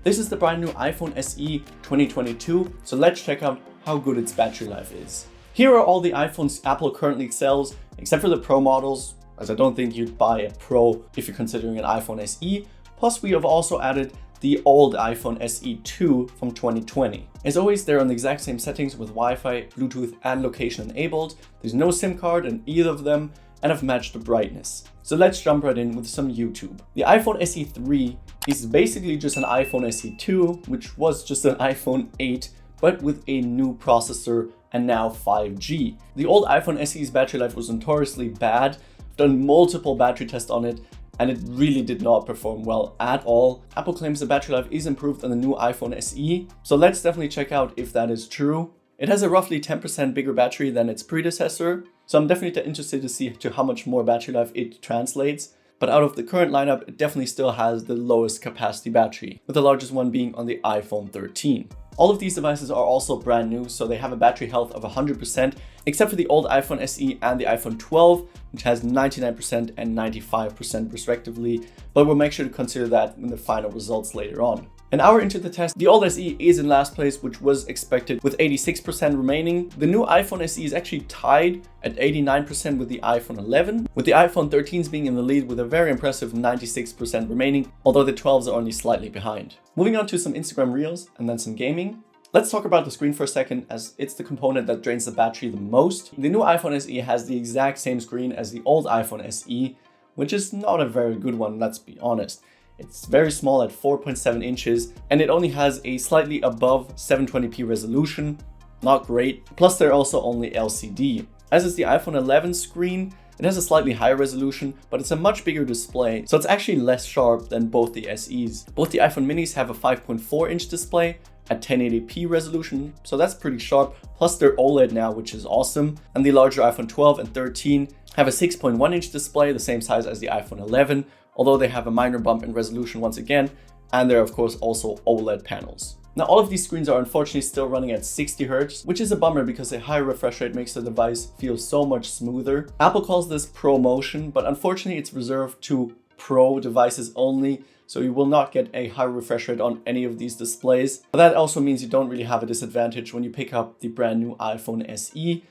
This is the brand new iPhone SE 2022, so let's check out how good its battery life is. Here are all the iPhones Apple currently sells, except for the Pro models, as I don't think you'd buy a Pro if you're considering an iPhone SE. Plus, we have also added the old iPhone SE 2 from 2020. As always, they're on the exact same settings with Wi-Fi, Bluetooth, and location enabled. There's no SIM card in either of them, and I've matched the brightness. So let's jump right in with some YouTube. The iPhone SE 3 is basically just an iPhone SE 2, which was just an iPhone 8, but with a new processor and now 5G. The old iPhone SE's battery life was notoriously bad. I've done multiple battery tests on it, and it really did not perform well at all. Apple claims the battery life is improved on the new iPhone SE, so let's definitely check out if that is true. It has a roughly 10% bigger battery than its predecessor, so I'm definitely interested to see to how much more battery life it translates. But out of the current lineup, it definitely still has the lowest capacity battery, with the largest one being on the iPhone 13. All of these devices are also brand new, so they have a battery health of 100%, except for the old iPhone SE and the iPhone 12, which has 99% and 95% respectively, but we'll make sure to consider that in the final results later on. An hour into the test, the old SE is in last place, which was expected, with 86% remaining. The new iPhone SE is actually tied at 89% with the iPhone 11, with the iPhone 13s being in the lead with a very impressive 96% remaining, although the 12s are only slightly behind. Moving on to some Instagram Reels and then some gaming. Let's talk about the screen for a second, as it's the component that drains the battery the most. The new iPhone SE has the exact same screen as the old iPhone SE, which is not a very good one, let's be honest. It's very small at 4.7 inches, and it only has a slightly above 720p resolution. Not great. Plus, they're also only LCD. As is the iPhone 11 screen, it has a slightly higher resolution, but it's a much bigger display, so it's actually less sharp than both the SEs. Both the iPhone minis have a 5.4 inch display at 1080p resolution, so that's pretty sharp. Plus, they're OLED now, which is awesome. And the larger iPhone 12 and 13 have a 6.1 inch display, the same size as the iPhone 11, although they have a minor bump in resolution once again, and they're of course also OLED panels. Now, all of these screens are unfortunately still running at 60 Hz, which is a bummer because a high refresh rate makes the device feel so much smoother. Apple calls this Pro Motion, but unfortunately it's reserved to Pro devices only, so you will not get a high refresh rate on any of these displays. But that also means you don't really have a disadvantage when you pick up the brand new iPhone SE,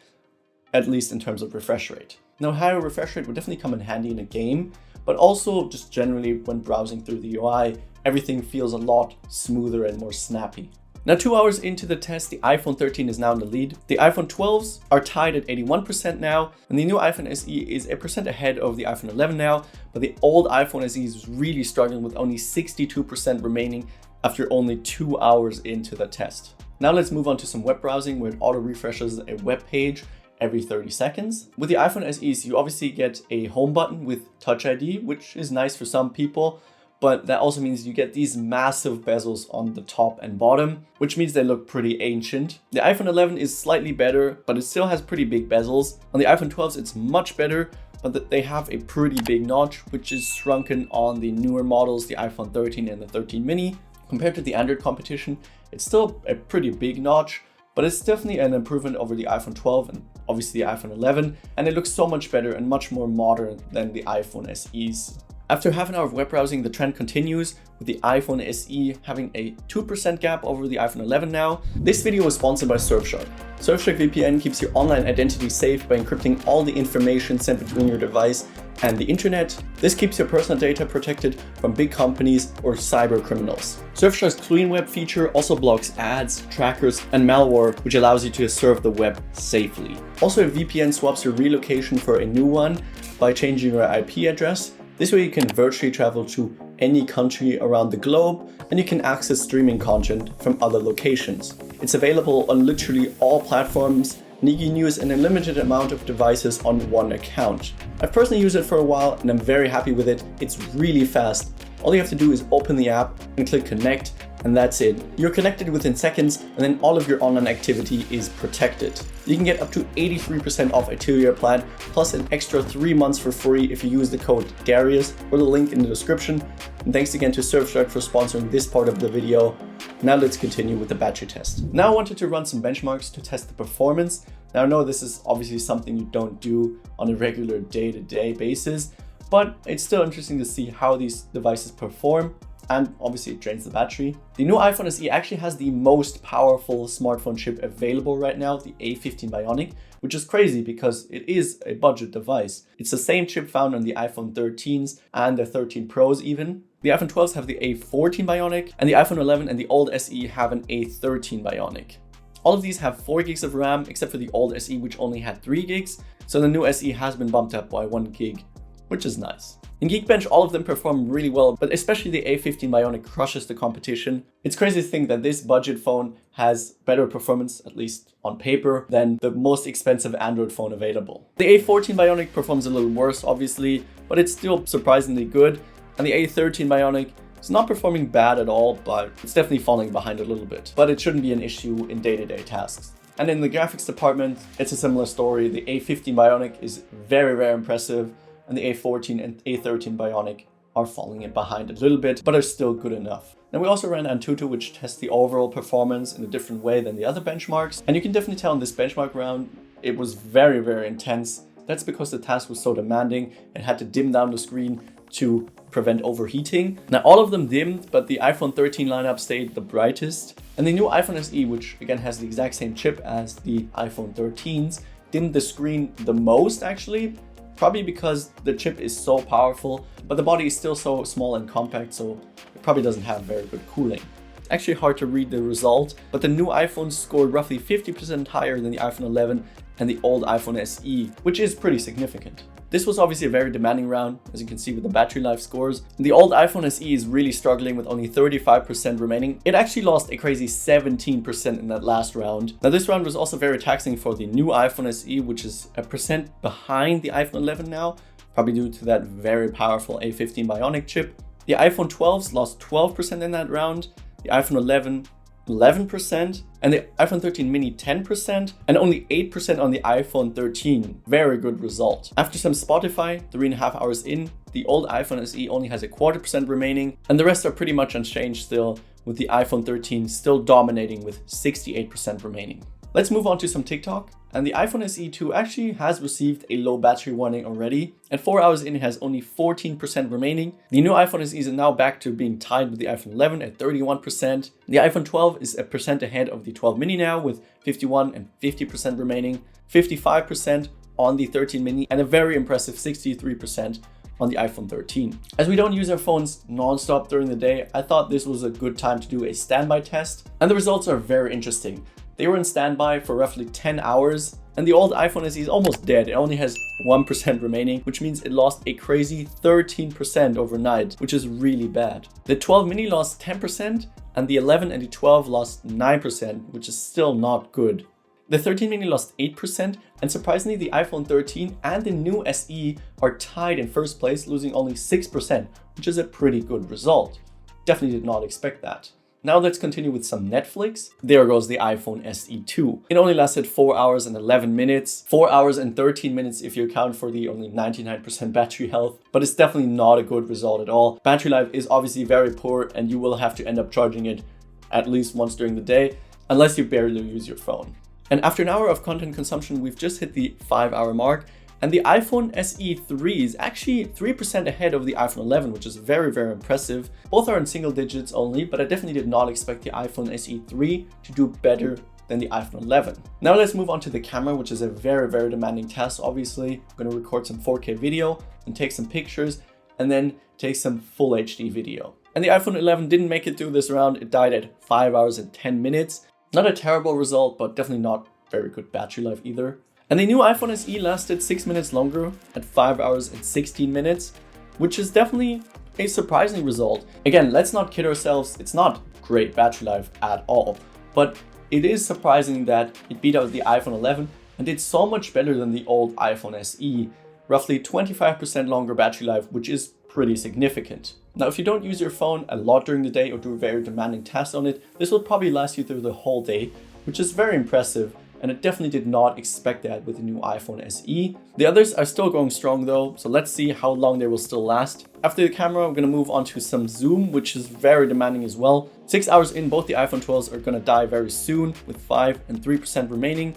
at least in terms of refresh rate. Now, higher refresh rate would definitely come in handy in a game, but also just generally when browsing through the UI, everything feels a lot smoother and more snappy. Now, 2 hours into the test, the iPhone 13 is now in the lead. The iPhone 12s are tied at 81% now, and the new iPhone SE is a percent ahead of the iPhone 11 now, but the old iPhone SE is really struggling with only 62% remaining after only 2 hours into the test. Now let's move on to some web browsing, where it auto refreshes a web page every 30 seconds. With the iPhone SEs, you obviously get a home button with Touch ID, which is nice for some people, but that also means you get these massive bezels on the top and bottom, which means they look pretty ancient. The iPhone 11 is slightly better, but it still has pretty big bezels. On the iPhone 12s, it's much better, but they have a pretty big notch, which is shrunken on the newer models, the iPhone 13 and the 13 mini. Compared to the Android competition, it's still a pretty big notch, but it's definitely an improvement over the iPhone 12 and obviously the iPhone 11, and it looks so much better and much more modern than the iPhone SEs. After half an hour of web browsing, the trend continues, with the iPhone SE having a 2% gap over the iPhone 11 now. This video was sponsored by Surfshark. Surfshark VPN keeps your online identity safe by encrypting all the information sent between your device and the internet. This keeps your personal data protected from big companies or cyber criminals. Surfshark's Clean Web feature also blocks ads, trackers, and malware, which allows you to surf the web safely. Also, a VPN swaps your relocation for a new one by changing your IP address. This way you can virtually travel to any country around the globe, and you can access streaming content from other locations. It's available on literally all platforms, and you can use an unlimited amount of devices on one account. I've personally used it for a while and I'm very happy with it. It's really fast. All you have to do is open the app and click connect, and that's it. You're connected within seconds, and then all of your online activity is protected. You can get up to 83% off a 2-year plan, plus an extra 3 months for free if you use the code Darius or the link in the description. And thanks again to Surfshark for sponsoring this part of the video. Now let's continue with the battery test. Now I wanted to run some benchmarks to test the performance. Now I know this is obviously something you don't do on a regular day-to-day basis, but it's still interesting to see how these devices perform. and obviously it drains the battery. The new iPhone SE actually has the most powerful smartphone chip available right now, the A15 Bionic, which is crazy because it is a budget device. It's the same chip found on the iPhone 13s and the 13 Pros even. The iPhone 12s have the A14 Bionic, and the iPhone 11 and the old SE have an A13 Bionic. All of these have 4 gigs of RAM, except for the old SE, which only had 3 gigs. So the new SE has been bumped up by 1 gig, which is nice. In Geekbench, all of them perform really well, but especially the A15 Bionic crushes the competition. It's crazy to think that this budget phone has better performance, at least on paper, than the most expensive Android phone available. The A14 Bionic performs a little worse, obviously, but it's still surprisingly good. And the A13 Bionic is not performing bad at all, but it's definitely falling behind a little bit. But it shouldn't be an issue in day-to-day tasks. And in the graphics department, it's a similar story. The A15 Bionic is very, very impressive, and the A14 and A13 Bionic are falling behind a little bit, but are still good enough. Then we also ran Antutu, which tests the overall performance in a different way than the other benchmarks. And you can definitely tell in this benchmark round, it was very, very intense. That's because the task was so demanding. It had to dim down the screen to prevent overheating. Now all of them dimmed, but the iPhone 13 lineup stayed the brightest. And the new iPhone SE, which again has the exact same chip as the iPhone 13s, dimmed the screen the most actually, probably because the chip is so powerful, but the body is still so small and compact, so it probably doesn't have very good cooling. It's actually hard to read the result, but the new iPhone scored roughly 50% higher than the iPhone 11 and the old iPhone SE, which is pretty significant. This was obviously a very demanding round, as you can see with the battery life scores. The old iPhone SE is really struggling with only 35% remaining. It actually lost a crazy 17% in that last round. Now this round was also very taxing for the new iPhone SE, which is a percent behind the iPhone 11 now, probably due to that very powerful A15 Bionic chip. The iPhone 12s lost 12% in that round, the iPhone 11 11%, and the iPhone 13 mini 10%, and only 8% on the iPhone 13. Very good result. After some Spotify, 3.5 hours in, the old iPhone SE only has a 0.25% remaining, and the rest are pretty much unchanged still, with the iPhone 13 still dominating with 68% remaining. Let's move on to some TikTok. And the iPhone SE 2 actually has received a low battery warning already. At 4 hours in, it has only 14% remaining. The new iPhone SE is now back to being tied with the iPhone 11 at 31%. The iPhone 12 is a percent ahead of the 12 mini now, with 51 and 50% remaining, 55% on the 13 mini, and a very impressive 63% on the iPhone 13. As we don't use our phones non-stop during the day, I thought this was a good time to do a standby test. And the results are very interesting. They were in standby for roughly 10 hours, and the old iPhone SE is almost dead. It only has 1% remaining, which means it lost a crazy 13% overnight, which is really bad. The 12 mini lost 10%, and the 11 and the 12 lost 9%, which is still not good. The 13 mini lost 8%, and surprisingly, the iPhone 13 and the new SE are tied in first place, losing only 6%, which is a pretty good result. Definitely did not expect that. Now let's continue with some Netflix. There goes the iPhone SE 2. It only lasted 4 hours and 11 minutes, 4 hours and 13 minutes if you account for the only 99% battery health, but it's definitely not a good result at all. Battery life is obviously very poor, and you will have to end up charging it at least once during the day, unless you barely use your phone. And after an hour of content consumption, we've just hit the 5-hour mark. And the iPhone SE 3 is actually 3% ahead of the iPhone 11, which is very, very impressive. Both are in single digits only, but I definitely did not expect the iPhone SE 3 to do better than the iPhone 11. Now let's move on to the camera, which is a very, very demanding task, obviously. I'm going to record some 4K video and take some pictures and then take some full HD video. And the iPhone 11 didn't make it through this round. It died at 5 hours and 10 minutes. Not a terrible result, but definitely not very good battery life either. And the new iPhone SE lasted 6 minutes longer at 5 hours and 16 minutes, which is definitely a surprising result. Again, let's not kid ourselves, it's not great battery life at all, but it is surprising that it beat out the iPhone 11 and did so much better than the old iPhone SE, roughly 25% longer battery life, which is pretty significant. Now, if you don't use your phone a lot during the day or do very demanding tasks on it, this will probably last you through the whole day, which is very impressive. And I definitely did not expect that with the new iPhone SE. The others are still going strong though, so let's see how long they will still last. After the camera, I'm going to move on to some zoom, which is very demanding as well. 6 hours in, both the iPhone 12s are going to die very soon, with 5 and 3% remaining.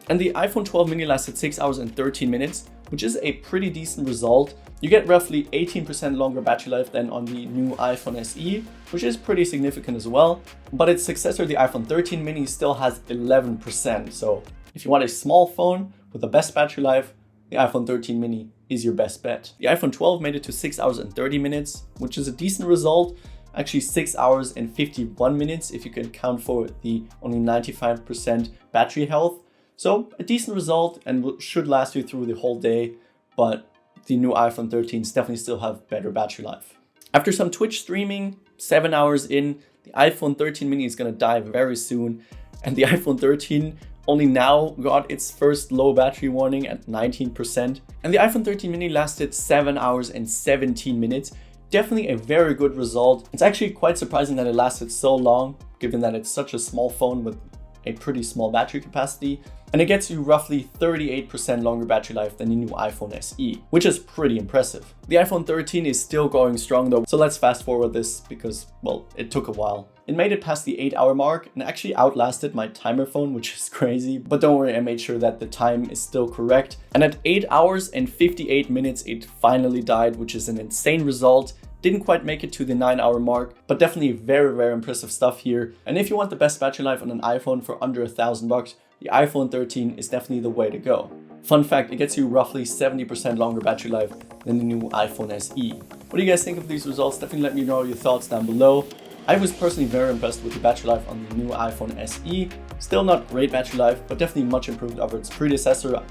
And the iPhone 12 mini lasted 6 hours and 13 minutes, which is a pretty decent result. You get roughly 18% longer battery life than on the new iPhone SE, which is pretty significant as well. But its successor, the iPhone 13 mini, still has 11%. So if you want a small phone with the best battery life, the iPhone 13 mini is your best bet. The iPhone 12 made it to 6 hours and 30 minutes, which is a decent result. Actually 6 hours and 51 minutes if you can count for the only 95% battery health. So a decent result and should last you through the whole day, but the new iPhone 13s definitely still have better battery life. After some Twitch streaming, 7 hours in, the iPhone 13 mini is gonna die very soon, and the iPhone 13 only now got its first low battery warning at 19%, and the iPhone 13 mini lasted 7 hours and 17 minutes. Definitely a very good result. It's actually quite surprising that it lasted so long, given that it's such a small phone with a pretty small battery capacity, and it gets you roughly 38% longer battery life than the new iPhone SE, which is pretty impressive. The iPhone 13 is still going strong though, so let's fast forward this because, well, it took a while. It made it past the 8-hour mark and actually outlasted my timer phone, which is crazy, but don't worry, I made sure that the time is still correct. And at 8 hours and 58 minutes, it finally died, which is an insane result. Didn't quite make it to the 9-hour mark, but definitely very, very impressive stuff here. And if you want the best battery life on an iPhone for under $1,000, the iPhone 13 is definitely the way to go. Fun fact, it gets you roughly 70% longer battery life than the new iPhone SE. What do you guys think of these results? Definitely let me know your thoughts down below. I was personally very impressed with the battery life on the new iPhone SE. Still not great battery life, but definitely much improved over its predecessor. I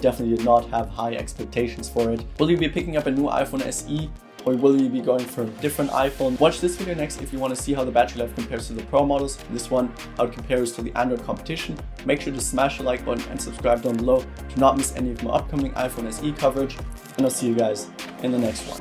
definitely did not have high expectations for it. Will you be picking up a new iPhone SE? Or will you be going for a different iPhone? Watch this video next if you want to see how the battery life compares to the Pro models. This one, how it compares to the Android competition. Make sure to smash the like button and subscribe down below to not miss any of my upcoming iPhone SE coverage. And I'll see you guys in the next one.